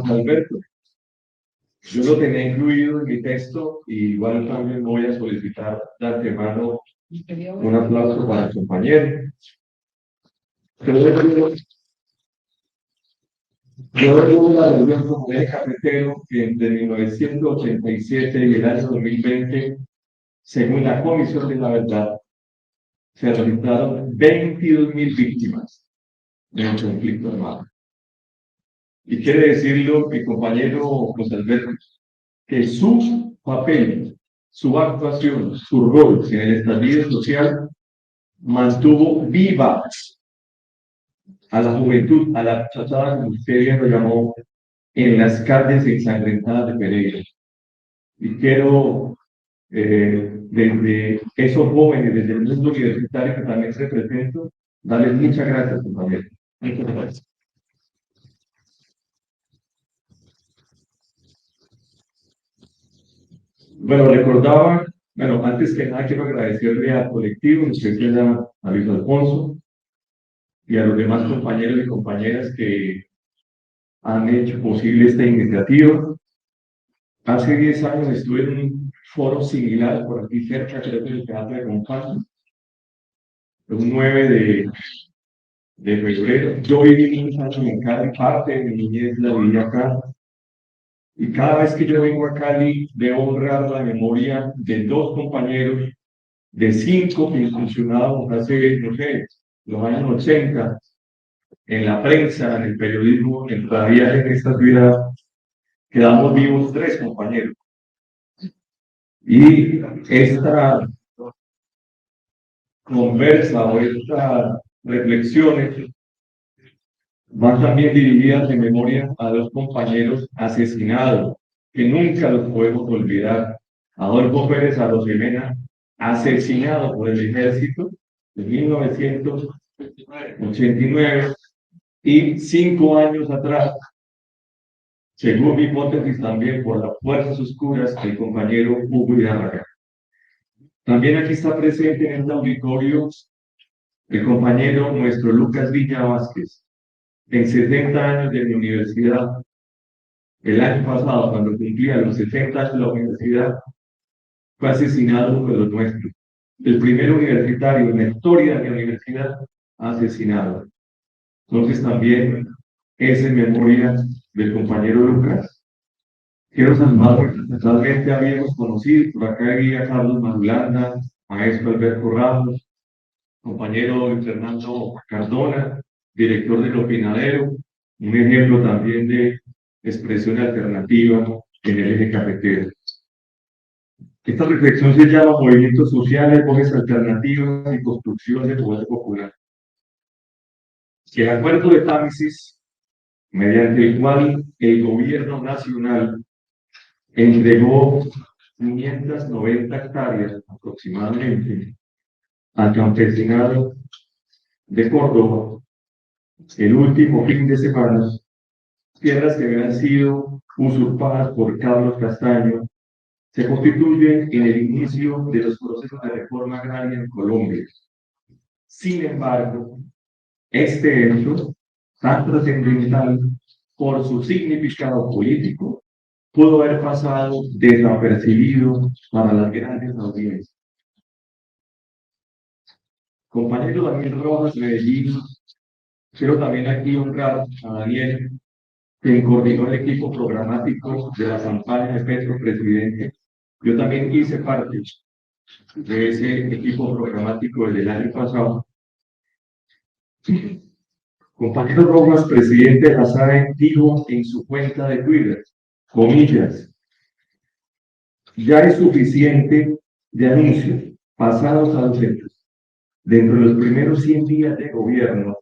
José Alberto. Yo lo tenía incluido en mi texto y igual también voy a solicitar de antemano un aplauso para el compañero. Yo recuerdo la reunión como de cafetero que entre 1987 y el año 2020, según la Comisión de la Verdad, se registraron 22.000 víctimas de un conflicto armado. Y quiere decirlo mi compañero José Alberto, que su papel, su actuación, su rol en el estallido social mantuvo viva a la juventud, a la muchachada, como usted bien lo llamó, en las calles ensangrentadas de Pereira. Y quiero, desde esos jóvenes, desde el mundo universitario que también represento, darles muchas gracias, compañero. Muchas gracias. Bueno, recordaba, bueno, antes que nada quiero agradecerle al colectivo, en especial a Luis Alfonso y a los demás compañeros y compañeras que han hecho posible esta iniciativa. Hace 10 años estuve en un foro similar por aquí cerca, creo que en el Teatro de Compañía, un 9 de febrero. Yo viví muchos años en Cali, parte de mi niñez la viví acá. Y cada vez que yo vengo a Cali, debo honrar la memoria de dos compañeros, de 5 que incursionábamos hace, no sé, los años 80, en la prensa, en el periodismo, en todavía en esta ciudad, quedamos vivos 3 compañeros. Y esta conversa o estas reflexiones van también dirigidas en memoria a 2 compañeros asesinados, que nunca los podemos olvidar. Adolfo Pérez Arosemena, asesinado por el ejército en 1989, y 5 años atrás, según mi hipótesis también por las fuerzas oscuras, el compañero Hugo Hidárraga. También aquí está presente en el auditorio el compañero nuestro Lucas Villa Vázquez. En 70 años de mi universidad, el año pasado, cuando cumplía los 70 años de la universidad, fue asesinado uno de los nuestros. El primer universitario en la historia de mi universidad asesinado. Entonces también es en memoria del compañero Lucas. Quiero saludar porque realmente habíamos conocido, por acá había Carlos Marulanda, maestro Alberto Ramos, compañero Fernando Cardona, director del Opinadero, un ejemplo también de expresión alternativa en el eje cafetero. Esta reflexión se llama Movimientos Sociales, Voces Alternativas y Construcción de Poder Popular. El acuerdo de Támesis, mediante el cual el gobierno nacional entregó 590 hectáreas aproximadamente al campesinado de Córdoba el último fin de semana, tierras que habían sido usurpadas por Carlos Castaño, se constituyen en el inicio de los procesos de reforma agraria en Colombia. Sin embargo, este hecho, tan trascendental por su significado político, pudo haber pasado desapercibido para las grandes audiencias. Compañero Daniel Rojas, Medellín, quiero también aquí honrar a Daniel, quien coordinó el equipo programático de la campaña de Petro Presidente. Yo también hice parte de ese equipo programático del año pasado. Compañero Rojas, presidente de la SAE, dijo en su cuenta de Twitter, comillas, ya es suficiente de anuncios pasados a los hechos. Dentro de los primeros 100 días de gobierno,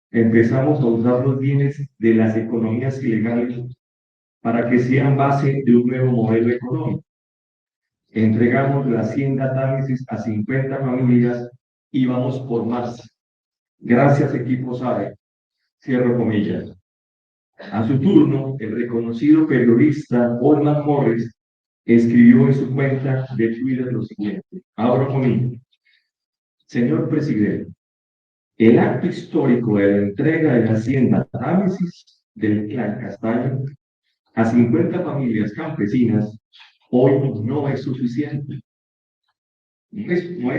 empezamos a usar los bienes de las economías ilegales para que sean base de un nuevo modelo económico. Entregamos la hacienda Támesis a 50 familias y vamos por más. Gracias, equipo SAE. Cierro comillas. A su turno, el reconocido periodista Olman Morris escribió en su cuenta de Twitter lo siguiente, abro comillas. Señor presidente, el acto histórico de la entrega de la hacienda Támesis del clan Castaño a 50 familias campesinas, hoy no es suficiente. Hoy no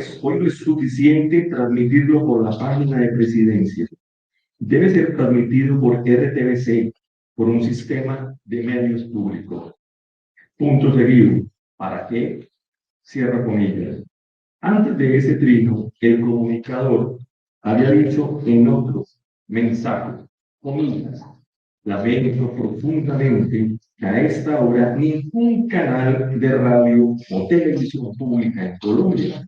es suficiente transmitirlo por la página de presidencia. Debe ser transmitido por RTBC, por un sistema de medios públicos. Punto seguido. ¿Para qué? Cierro comillas. Antes de ese trino, el comunicador había dicho en otro mensaje, comillas, lamento profundamente que a esta hora ningún canal de radio o televisión pública en Colombia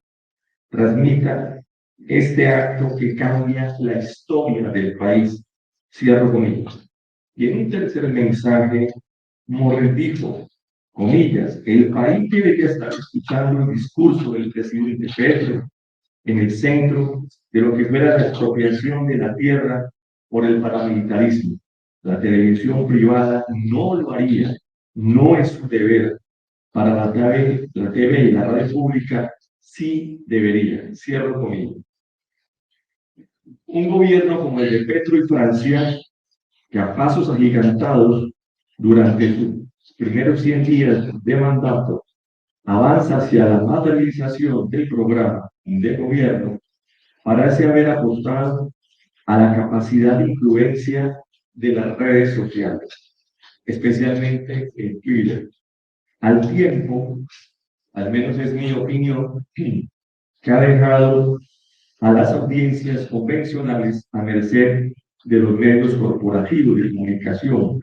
transmita este acto que cambia la historia del país. Cierro comillas. Y en un tercer mensaje, Morris dijo, comillas, el país debería estar escuchando el discurso del presidente Petro en el centro de lo que fuera la expropiación de la tierra por el paramilitarismo. La televisión privada no lo haría, no es su deber. Para la TV y la radio pública sí debería. Cierro comillas. Un gobierno como el de Petro y Francia, que a pasos agigantados durante sus primeros 100 días de mandato avanza hacia la materialización del programa de gobierno, parece haber apostado a la capacidad de influencia de las redes sociales, especialmente en Twitter. Al tiempo, al menos es mi opinión, que ha dejado a las audiencias convencionales a merced de los medios corporativos de comunicación,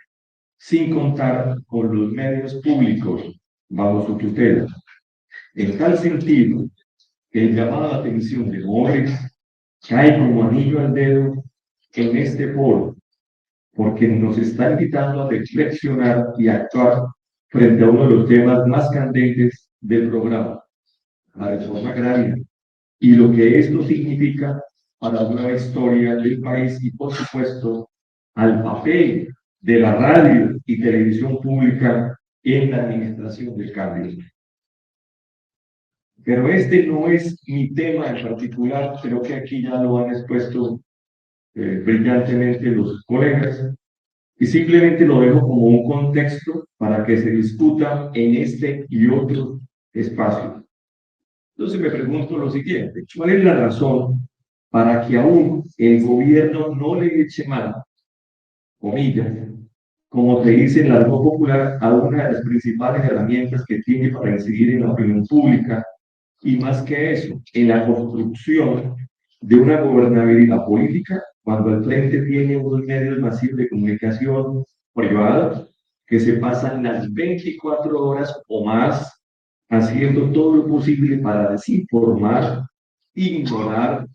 sin contar con los medios públicos bajo su tutela. En tal sentido, el llamado de atención de Morris cae como anillo al dedo en este foro, porque nos está invitando a reflexionar y actuar frente a uno de los temas más candentes del programa, la reforma agraria, y lo que esto significa para la nueva historia del país y, por supuesto, al papel de la radio y televisión pública en la administración del cambio. Pero este no es mi tema en particular, creo que aquí ya lo han expuesto brillantemente los colegas, y simplemente lo dejo como un contexto para que se discuta en este y otros espacios. Entonces me pregunto lo siguiente, ¿cuál es la razón para que aún el gobierno no le eche mano, comillas, como se dice en la lengua popular, a una de las principales herramientas que tiene para incidir en la opinión pública y más que eso, en la construcción de una gobernabilidad política, cuando al frente tiene unos medios masivos de comunicación privados que se pasan las 24 horas o más haciendo todo lo posible para desinformar, ignorar,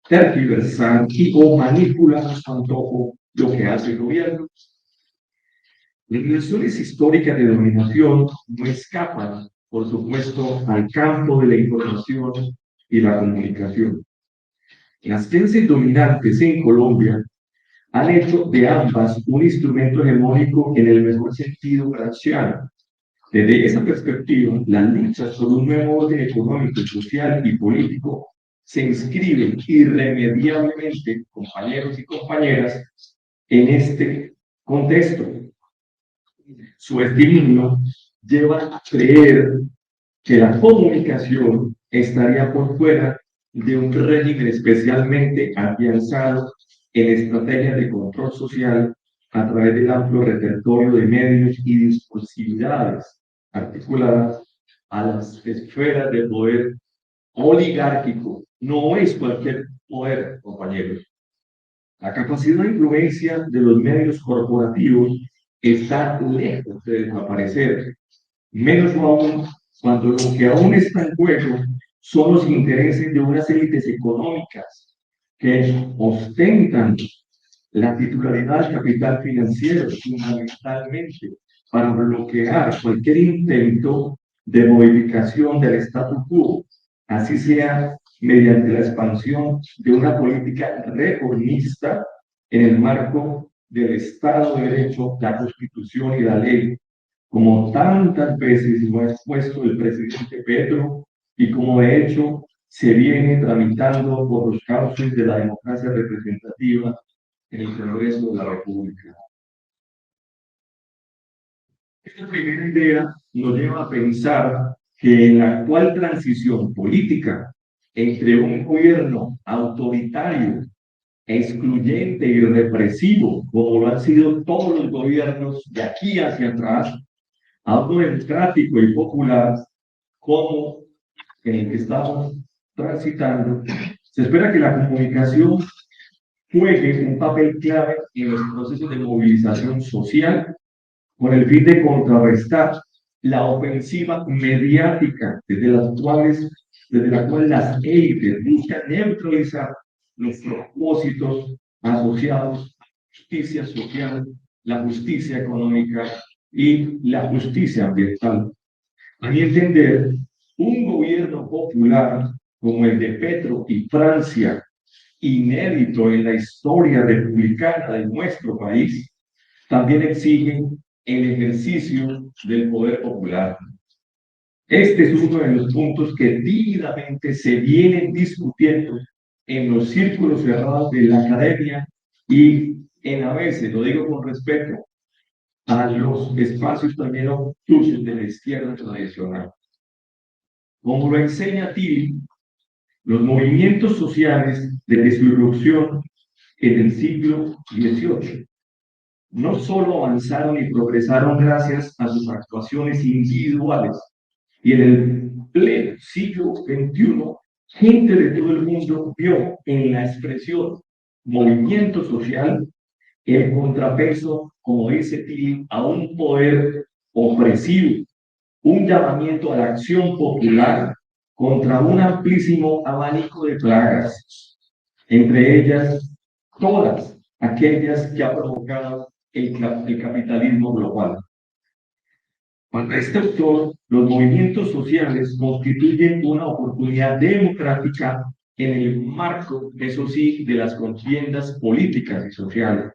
tergiversar y o manipular a su antojo lo que hace el gobierno? Las relaciones históricas de dominación no escapan, por supuesto, al campo de la información y la comunicación. Las tendencias dominantes en Colombia han hecho de ambas un instrumento hegemónico en el mejor sentido gramsciano. Desde esa perspectiva, las luchas por un nuevo orden económico, social y político se inscriben irremediablemente, compañeros y compañeras, en este contexto. Su estímulo lleva a creer que la comunicación estaría por fuera de un régimen especialmente afianzado en estrategias de control social a través del amplio repertorio de medios y disposibilidades articuladas a las esferas de poder oligárquico. No es cualquier poder, compañeros. La capacidad de influencia de los medios corporativos está lejos de desaparecer, menos aún cuando lo que aún está en juego son los intereses de unas élites económicas que ostentan la titularidad del capital financiero fundamentalmente para bloquear cualquier intento de modificación del statu quo, así sea mediante la expansión de una política reformista en el marco del Estado de Derecho, la Constitución y la ley, como tantas veces lo ha expuesto el presidente Petro y como de hecho se viene tramitando por los cauces de la democracia representativa en el Congreso de la República. Esta primera idea nos lleva a pensar que en la actual transición política entre un gobierno autoritario, excluyente y represivo, como lo han sido todos los gobiernos de aquí hacia atrás, a uno democrático y popular, como en el que estamos transitando, se espera que la comunicación juegue un papel clave en los procesos de movilización social con el fin de contrarrestar la ofensiva mediática desde la cual las élites buscan neutralizar los propósitos asociados a la justicia social, la justicia económica y la justicia ambiental. A mi entender, un gobierno popular como el de Petro y Francia, inédito en la historia republicana de nuestro país, también exige el ejercicio del poder popular. Este es uno de los puntos que tímidamente se vienen discutiendo en los círculos cerrados de la academia y en a veces, lo digo con respeto, a los espacios también obtusos de la izquierda tradicional. Como lo enseña Tilly, los movimientos sociales desde su irrupción en el siglo XVIII no solo avanzaron y progresaron gracias a sus actuaciones individuales, y en el pleno siglo XXI, gente de todo el mundo vio en la expresión movimiento social el contrapeso, como dice Tilly, a un poder opresivo, un llamamiento a la acción popular contra un amplísimo abanico de plagas, entre ellas todas aquellas que ha provocado el capitalismo global. Para este autor, los movimientos sociales constituyen una oportunidad democrática en el marco, eso sí, de las contiendas políticas y sociales.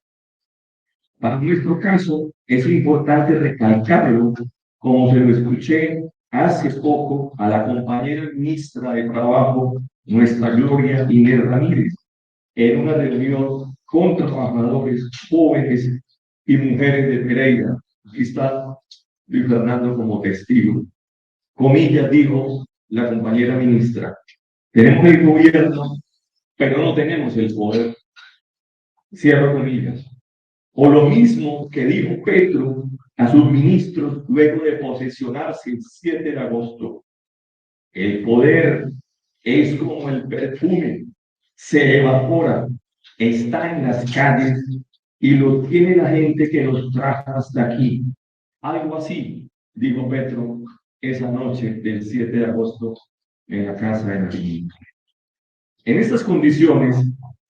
Para nuestro caso, es importante recalcarlo, como se lo escuché hace poco a la compañera ministra de Trabajo, nuestra Gloria Inés Ramírez, en una reunión con trabajadores jóvenes y mujeres de Pereira. Aquí está Luis Fernando como testigo. Comillas, dijo la compañera ministra, tenemos el gobierno, pero no tenemos el poder. Cierro comillas. O lo mismo que dijo Petro a sus ministros luego de posesionarse el 7 de agosto. El poder es como el perfume, se evapora, está en las calles y lo tiene la gente que nos trajo hasta aquí. Algo así, dijo Petro esa noche del 7 de agosto en la casa de Nariño. En estas condiciones,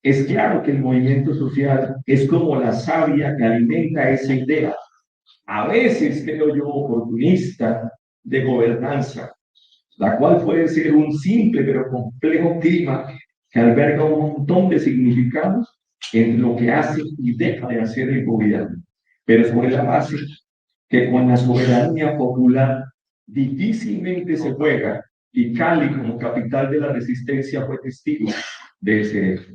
es claro que el movimiento social es como la savia que alimenta esa idea, a veces creo yo oportunista, de gobernanza, la cual puede ser un simple pero complejo clima que alberga un montón de significados en lo que hace y deja de hacer el gobierno, pero sobre la base que con la soberanía popular difícilmente se juega, y Cali como capital de la resistencia fue testigo de ese hecho.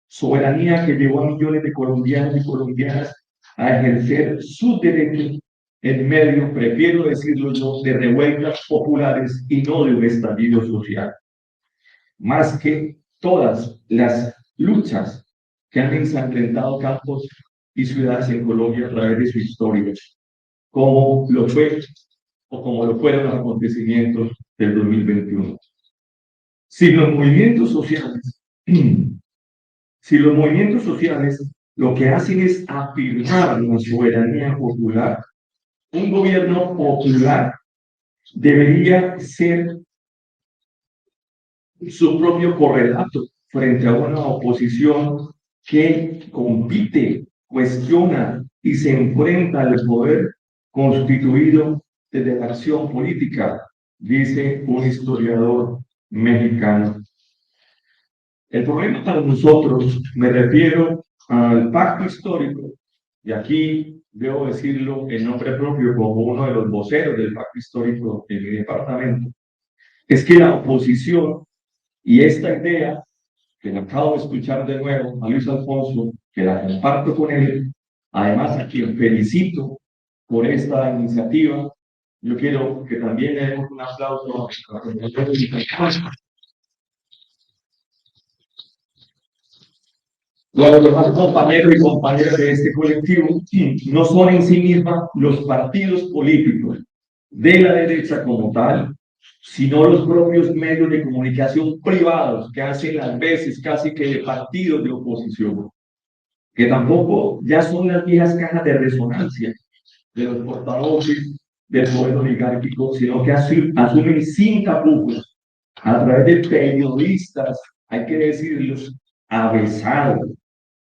Soberanía que llevó a millones de colombianos y colombianas a ejercer sus derechos en medio, prefiero decirlo yo, de revueltas populares y no de un estallido social. Más que todas las luchas que han ensangrentado campos y ciudades en Colombia a través de su historia, como lo fue o como lo fueron los acontecimientos del 2021. Si los movimientos sociales, si los movimientos sociales lo que hacen es afirmar la soberanía popular, un gobierno popular debería ser su propio correlato frente a una oposición que compite, cuestiona y se enfrenta al poder constituido desde la acción política, dice un historiador mexicano. El problema para nosotros, me refiero al pacto histórico, y aquí debo decirlo en nombre propio como uno de los voceros del pacto histórico en mi departamento, es que la oposición y esta idea, que la acabo de escuchar de nuevo a Luis Alfonso, que la comparto con él, además a quien felicito por esta iniciativa. Yo quiero que también le demos un aplauso a los demás compañeros y compañeras de este colectivo. No son en sí mismas los partidos políticos de la derecha como tal, sino los propios medios de comunicación privados que hacen las veces casi que de partidos de oposición, que tampoco ya son las viejas cajas de resonancia de los portavoces del poder oligárquico, sino que asumen sin tapujos a través de periodistas, hay que decirlos, avesados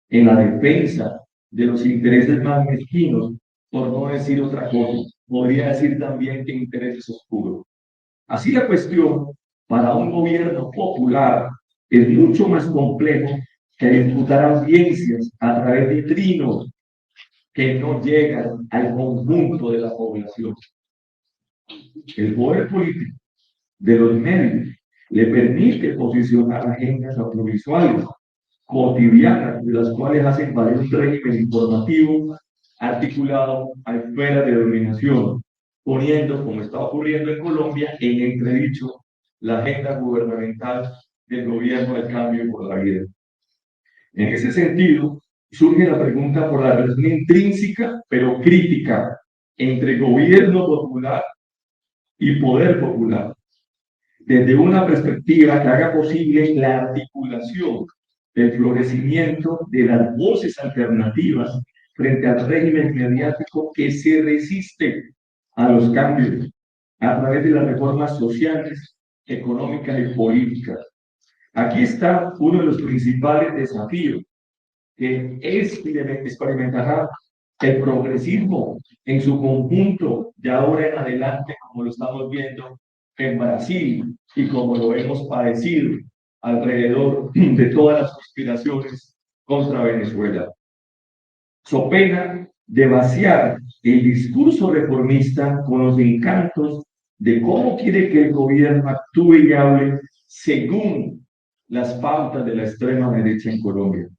en la defensa de los intereses más mezquinos, por no decir otra cosa. Podría decir también que intereses oscuros. Así la cuestión para un gobierno popular es mucho más complejo que disputar audiencias a través de trinos que no llegan al conjunto de la población. El poder político de los medios le permite posicionar agendas audiovisuales cotidianas, de las cuales hacen valer un régimen informativo articulado a esferas de dominación, poniendo, como está ocurriendo en Colombia, en entredicho la agenda gubernamental del gobierno del cambio por la vida. En ese sentido, surge la pregunta por la relación intrínseca, pero crítica, entre gobierno popular y poder popular, desde una perspectiva que haga posible la articulación del florecimiento de las voces alternativas frente al régimen mediático que se resiste a los cambios a través de las reformas sociales, económicas y políticas. Aquí está uno de los principales desafíos que experimentará el progresismo en su conjunto de ahora en adelante, como lo estamos viendo en Brasil y como lo hemos padecido alrededor de todas las conspiraciones contra Venezuela. So pena de vaciar el discurso reformista con los encantos de cómo quiere que el gobierno actúe y hable según las pautas de la extrema derecha en Colombia.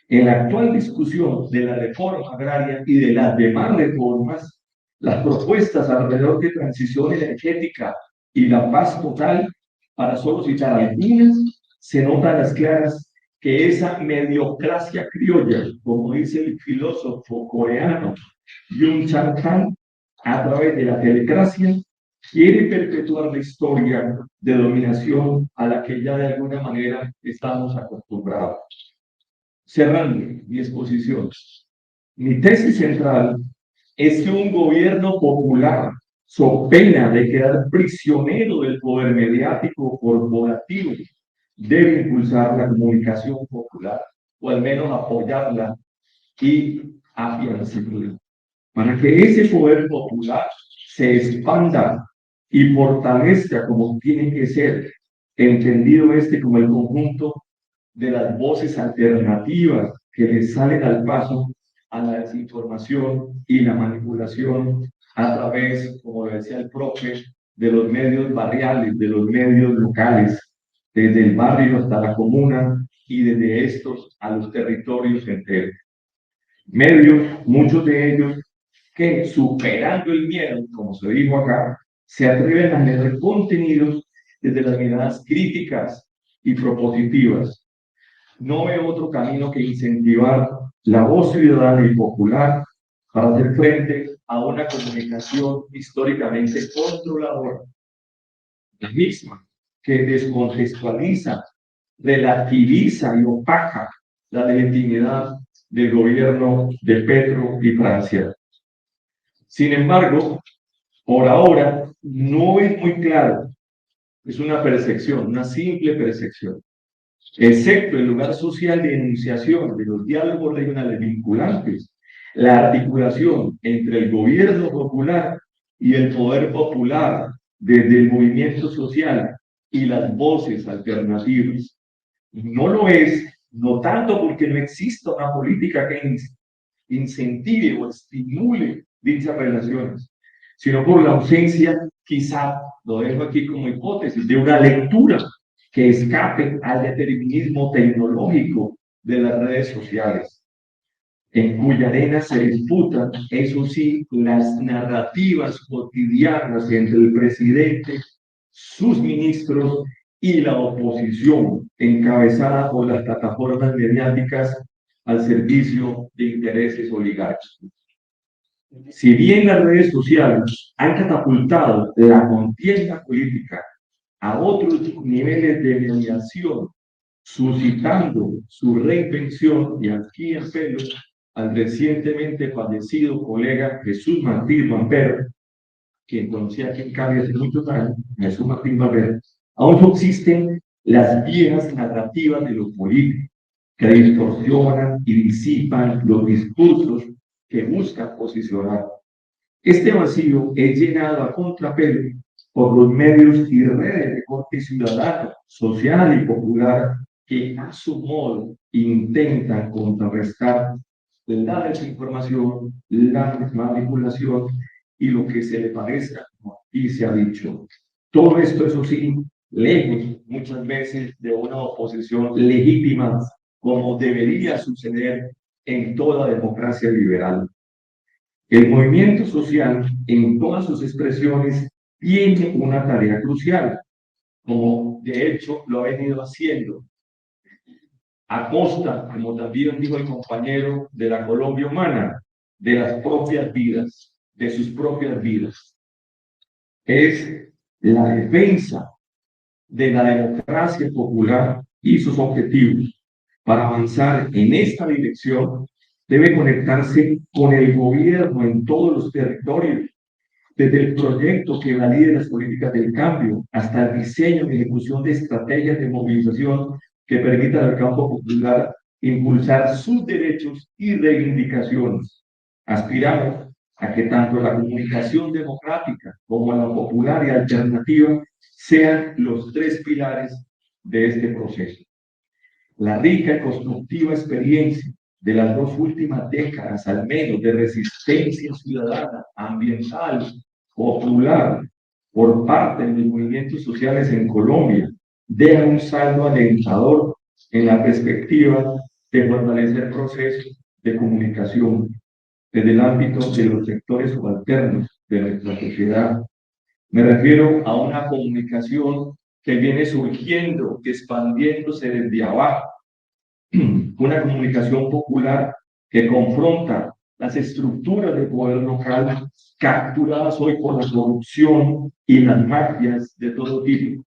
En la actual discusión de la reforma agraria y de las demás reformas, las propuestas alrededor de transición energética y la paz total, para solo citar algunas, se notan a las claras que esa mediocracia criolla, como dice el filósofo coreano Jung Chang Han, a través de la telecracia, quiere perpetuar la historia de dominación a la que ya de alguna manera estamos acostumbrados. Cerrando mi exposición, mi tesis central es que un gobierno popular, so pena de quedar prisionero del poder mediático corporativo, debe impulsar la comunicación popular, o al menos apoyarla y afianzarla, para que ese poder popular se expanda y fortalezca como tiene que ser, entendido como el conjunto de las voces alternativas que le salen al paso a la desinformación y la manipulación a través, como lo decía el profe, de los medios barriales, de los medios locales, desde el barrio hasta la comuna y desde estos a los territorios enteros. Medios, muchos de ellos, que superando el miedo, como se dijo acá, se atreven a leer contenidos desde las miradas críticas y propositivas. No veo otro camino que incentivar la voz ciudadana y popular para hacer frente a una comunicación históricamente controladora, la misma que descontextualiza, relativiza y opaca la legitimidad del gobierno de Petro y Francia. Sin embargo, por ahora no es muy claro, es una percepción, una simple percepción, excepto el lugar social de enunciación de los diálogos regionales vinculantes, la articulación entre el gobierno popular y el poder popular desde el movimiento social y las voces alternativas. No lo es, no tanto porque no exista una política que incentive o estimule dichas relaciones, sino por la ausencia, quizá, lo dejo aquí como hipótesis, de una lectura que escape al determinismo tecnológico de las redes sociales. en cuya arena se disputan, eso sí, las narrativas cotidianas entre el presidente, sus ministros y la oposición, encabezada por las plataformas mediáticas al servicio de intereses oligárquicos. Si bien las redes sociales han catapultado la contienda política a otros niveles de mediación, suscitando su reinvención, y aquí apelo al recientemente fallecido colega Jesús Martín Mamber, quien conocía aquí en Cali hace muchos años, Jesús Martín Mamber, aún subsisten las viejas narrativas de lo político, que distorsionan y disipan los discursos que buscan posicionar. Este vacío es llenado a contrapelo por los medios y redes de corte ciudadano, social y popular que a su modo intentan contrarrestar la desinformación, la manipulación y lo que se le parezca, y se ha dicho. Todo esto, eso sí, lejos muchas veces de una oposición legítima, como debería suceder en toda democracia liberal. El movimiento social, en todas sus expresiones, tiene una tarea crucial, como de hecho lo ha venido haciendo, a costa, como también dijo el compañero, de la Colombia humana, de las propias vidas, de sus propias vidas. Es la defensa de la democracia popular y sus objetivos. Para avanzar en esta dirección, debe conectarse con el gobierno en todos los territorios, desde el proyecto que valide las políticas del cambio hasta el diseño y ejecución de estrategias de movilización que permitan al campo popular impulsar sus derechos y reivindicaciones. Aspiramos a que tanto la comunicación democrática como la popular y alternativa sean los tres pilares de este proceso. La rica y constructiva experiencia de las dos últimas décadas, al menos, de resistencia ciudadana, ambiental, popular, por parte de los movimientos sociales en Colombia, deja un saldo alentador en la perspectiva de fortalecer procesos de comunicación desde el ámbito de los sectores subalternos de nuestra sociedad. Me refiero a una comunicación que viene surgiendo, expandiéndose desde abajo, una comunicación popular que confronta las estructuras de poder local capturadas hoy por la corrupción y las mafias de todo tipo.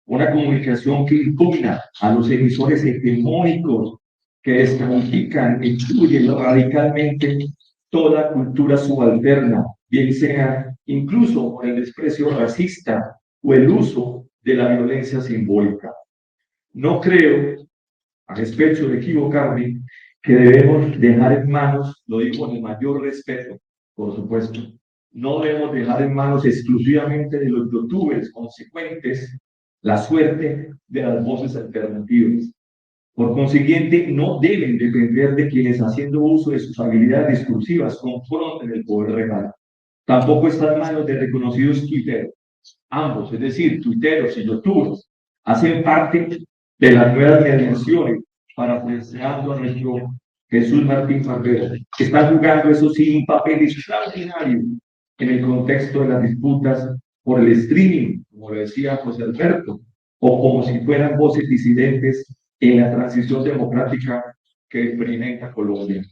Una comunicación que impugna a los emisores hegemónicos que descalifican e excluyen radicalmente toda cultura subalterna, bien sea incluso por el desprecio racista o el uso de la violencia simbólica. No creo, a despecho de equivocarme, que debemos dejar en manos, lo digo con el mayor respeto, por supuesto, no debemos dejar en manos exclusivamente de los youtubers consecuentes la suerte de las voces alternativas. Por consiguiente, no deben depender de quienes, haciendo uso de sus habilidades discursivas, confronten el poder real. Tampoco está en manos de reconocidos tuiteros. Ambos, es decir, tuiteros y youtubers, hacen parte de las nuevas mediaciones, parafraseando a nuestro Jesús Martín Barbero, que están jugando, eso sí, un papel extraordinario en el contexto de las disputas por el streaming, como lo decía José Alberto, o como si fueran voces disidentes en la transición democrática que experimenta Colombia.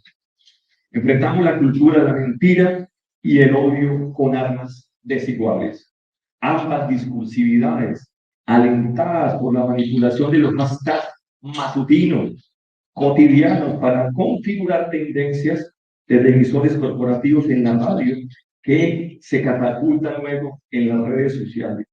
Enfrentamos la cultura de la mentira y el odio con armas desiguales. Ambas discursividades, alentadas por la manipulación de los hashtags matutinos, cotidianos, para configurar tendencias desde emisores corporativos en la radio que se catapultan luego en las redes sociales,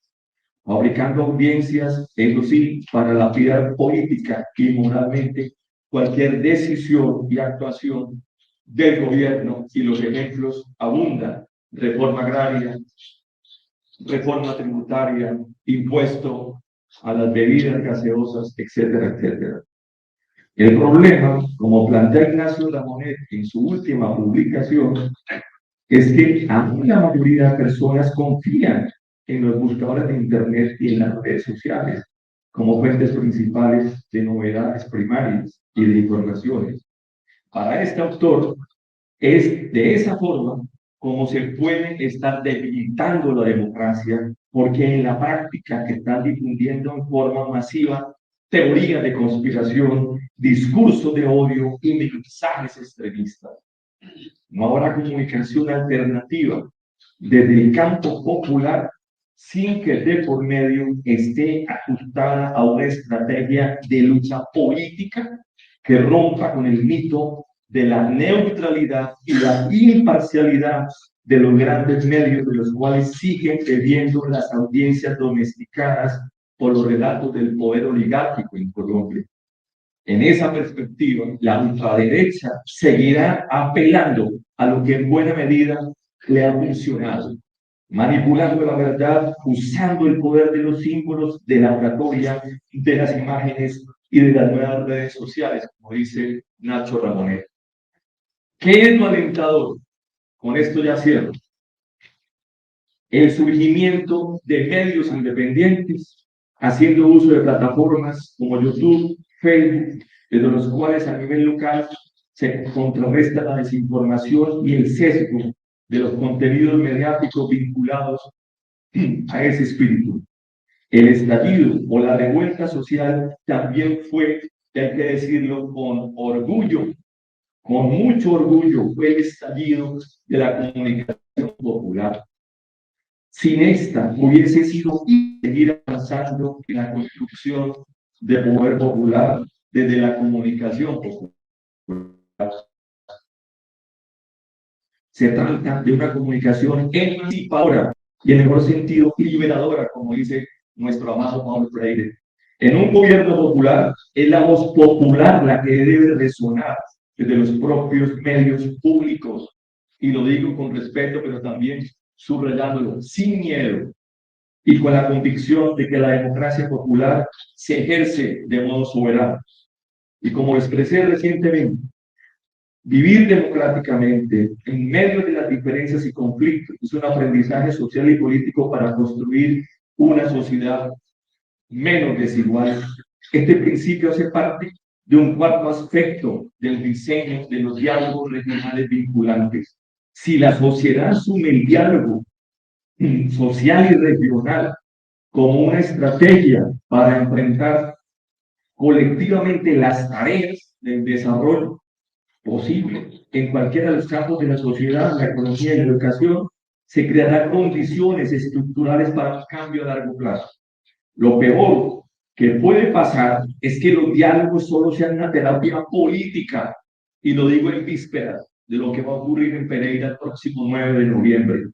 fabricando audiencias, eso sí, para lapidar política y moralmente cualquier decisión y actuación del gobierno, y los ejemplos abundan: reforma agraria, reforma tributaria, impuesto a las bebidas gaseosas, etcétera, etcétera. El problema, como plantea Ignacio Ramonet en su última publicación, es que aún la mayoría de personas confían en los buscadores de Internet y en las redes sociales como fuentes principales de novedades primarias y de informaciones. Para este autor, es de esa forma como se puede estar debilitando la democracia, porque en la práctica están difundiendo en forma masiva teorías de conspiración, discursos de odio y mensajes extremistas. No habrá comunicación alternativa desde el campo popular sin que de por medio esté ajustada a una estrategia de lucha política que rompa con el mito de la neutralidad y la imparcialidad de los grandes medios de los cuales siguen bebiendo las audiencias domesticadas por los relatos del poder oligárquico en Colombia. En esa perspectiva, la ultraderecha seguirá apelando a lo que en buena medida le ha funcionado, manipulando la verdad, usando el poder de los símbolos, de la oratoria, de las imágenes y de las nuevas redes sociales, como dice Nacho Ramonet. ¿Qué es lo alentador? Con esto ya cierro. El surgimiento de medios independientes, haciendo uso de plataformas como YouTube, Facebook, desde los cuales a nivel local se contrarresta la desinformación y el sesgo de los contenidos mediáticos vinculados a ese espíritu. El estallido o la revuelta social también fue, hay que decirlo con orgullo, con mucho orgullo, fue el estallido de la comunicación popular. Sin esta hubiese sido seguir avanzando en la construcción de poder popular desde la comunicación popular. Se trata de una comunicación emancipadora y en el mejor sentido liberadora, como dice nuestro amado Paulo Freire. En un gobierno popular es la voz popular la que debe resonar desde los propios medios públicos. Y lo digo con respeto, pero también subrayándolo, sin miedo y con la convicción de que la democracia popular se ejerce de modo soberano. Y como lo expresé recientemente, vivir democráticamente en medio de las diferencias y conflictos es un aprendizaje social y político para construir una sociedad menos desigual. Este principio hace parte de un cuarto aspecto del diseño de los diálogos regionales vinculantes. Si la sociedad asume el diálogo social y regional como una estrategia para enfrentar colectivamente las tareas del desarrollo posible en cualquiera de los campos de la sociedad, la economía y la educación, se crearán condiciones estructurales para un cambio a largo plazo. Lo peor que puede pasar es que los diálogos solo sean una terapia política, y lo digo en vísperas de lo que va a ocurrir en Pereira el próximo 9 de noviembre.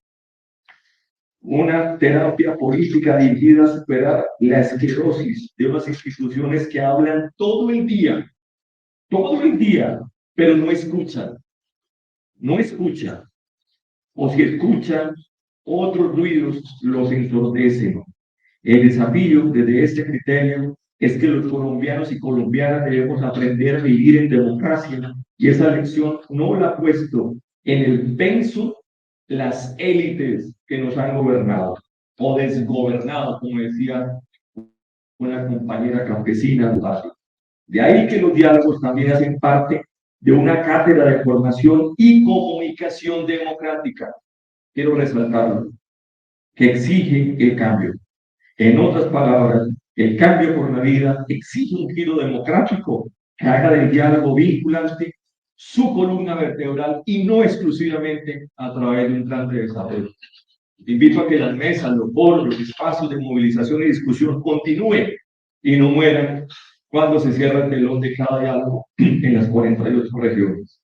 Una terapia política dirigida a superar la esclerosis de unas instituciones que hablan todo el día, pero no escuchan, o si escuchan, otros ruidos los ensordecen. El desafío desde este criterio es que los colombianos y colombianas debemos aprender a vivir en democracia, y esa lección no la ha puesto en el penso las élites que nos han gobernado o desgobernado, como decía una compañera campesina del barrio. De ahí que los diálogos también hacen parte de una cátedra de formación y comunicación democrática. Quiero resaltarlo, que exige el cambio. En otras palabras, el cambio por la vida exige un giro democrático que haga del diálogo vinculante su columna vertebral y no exclusivamente a través de un plan de desarrollo. Invito a que las mesas, los foros, los espacios de movilización y discusión continúen y no mueran cuando se cierra el telón de cada diálogo en las 48 regiones.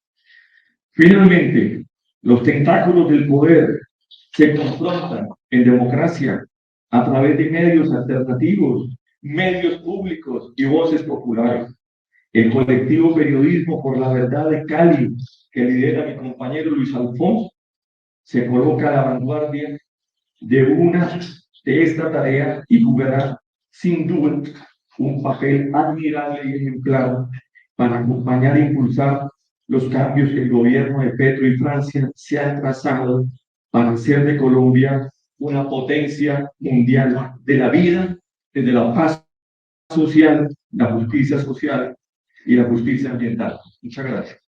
Finalmente, los tentáculos del poder se confrontan en democracia a través de medios alternativos, medios públicos y voces populares. El colectivo Periodismo por la Verdad de Cali, que lidera mi compañero Luis Alfonso, se coloca a la vanguardia de esta tarea y jugará sin duda un papel admirable y ejemplar para acompañar e impulsar los cambios que el gobierno de Petro y Francia se han trazado para hacer de Colombia una potencia mundial de la vida, desde la paz social, la justicia social y la justicia ambiental. Muchas gracias.